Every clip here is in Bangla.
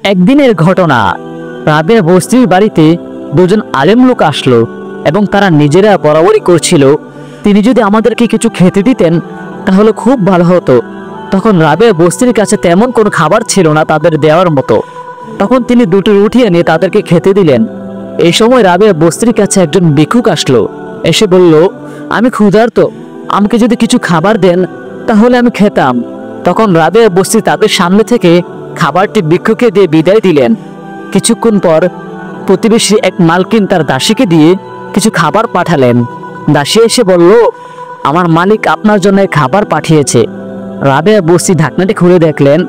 একদিনের ঘটনা, রাবেয়া বস্তির বাড়িতে দুজন আলেম লোক আসলো এবং তারা নিজেরা বরাবরই করছিল তিনি যদি আমাদেরকে কিছু খেতে দিতেন তাহলে খুব ভালো হতো। তখন রাবেয়া বস্তির কাছে তেমন কোনো খাবার ছিল না তাদের দেওয়ার মতো। তখন তিনি দুটো রুটি এনে তাদেরকে খেতে দিলেন। এই সময় রাবেয়া বস্তির কাছে একজন ভিক্ষুক আসলো, এসে বলল, আমি ক্ষুধার্ত, আমাকে যদি কিছু খাবার দেন তাহলে আমি খেতাম। তখন রাবেয়া বস্তি তাদের সামনে থেকে খাবারটি ভিক্ষুককে দিয়ে বিদায় দিলেন। কিছুক্ষণ পর প্রতিবেশী এক মালকিন তার দাসীকে দিয়ে কিছু খাবার পাঠালেন। দাসী এসে বলল, আমার মালিক আপনার জন্য খাবার পাঠিয়েছে। রাবেয়া বস্তি ঢাকনাটি খুলে দেখলেন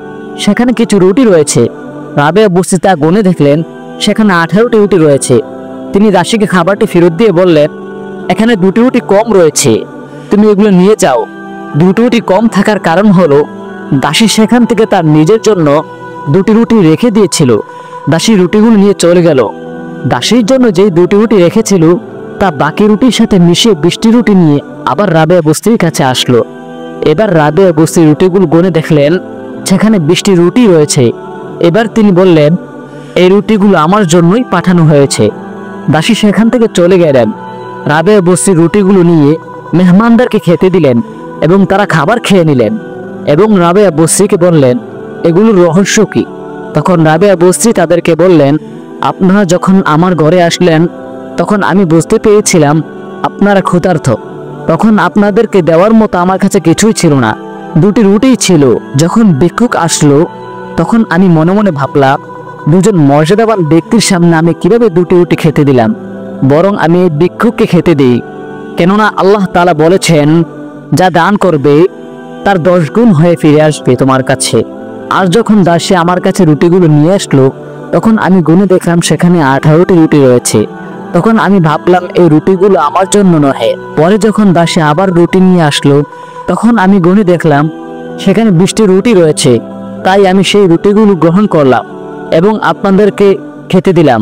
সেখানে কিছু রুটি রয়েছে। রাবেয়া বস্তি তা গুনে দেখলেন সেখানে 18টি রুটি রয়েছে। তিনি দাসীকে খাবারটি ফেরত দিয়ে বললেন, এখানে 2টি রুটি কম রয়েছে, তুমি এগুলো নিয়ে যাও। 2টি রুটি কম থাকার কারণ হলো দাসী সেখান থেকে তার নিজের জন্য 2টি রুটি রেখে দিয়েছিল। দাসী রুটিগুলো নিয়ে চলে গেল। দাসীর জন্য যেই 2টি রুটি রেখেছিল তা বাকি রুটির সাথে মিশিয়ে 20টি রুটি নিয়ে আবার রাবেয়া বস্তির কাছে আসলো। এবার রাবেয়া বস্তির রুটিগুলো গুনে দেখলেন সেখানে 20টি রুটি রয়েছে। এবার তিনি বললেন, এই রুটিগুলো আমার জন্যই পাঠানো হয়েছে। দাসী সেখান থেকে চলে গেলেন। রাবেয়া বস্তির রুটিগুলো নিয়ে মেহমানদেরকে খেতে দিলেন এবং তারা খাবার খেয়ে নিলেন এবং রাবেয়া বস্তিকে বললেন, এগুলোর রহস্য কি? তখন রাবেয়া বস্তি তাদেরকে বললেন, আপনারা যখন আমার ঘরে আসলেন তখন আমি বুঝতে পেরেছিলাম আপনারা ক্ষুধার্ত। তখন আপনাদেরকে দেওয়ার মতো আমার কাছে কিছুই ছিল না, 2টি রুটিই ছিল। যখন ভিক্ষুক আসলো তখন আমি মনে মনে ভাবলাম, দুজন মর্যাদাবান ব্যক্তির সামনে আমি কিভাবে 2টি রুটি খেতে দিলাম, বরং আমি এই ভিক্ষুককে খেতে দিই। কেননা আল্লাহ তাআলা বলেছেন, যা দান করবে তার 10 গুণ হয়ে ফিরে আসবে তোমার কাছে। আর যখন দাসী আমার কাছে রুটিগুলো নিয়ে আসলো তখন আমি গুনে দেখলাম সেখানে 18টি রুটি রয়েছে। তখন আমি ভাবলাম এই রুটিগুলো আমার জন্য নয়। পরে যখন দাসী আবার রুটি নিয়ে আসলো তখন আমি গুনে দেখলাম সেখানে 20টি রুটি রয়েছে। তাই আমি সেই রুটিগুলো গ্রহণ করলাম এবং আপনাদেরকে খেতে দিলাম।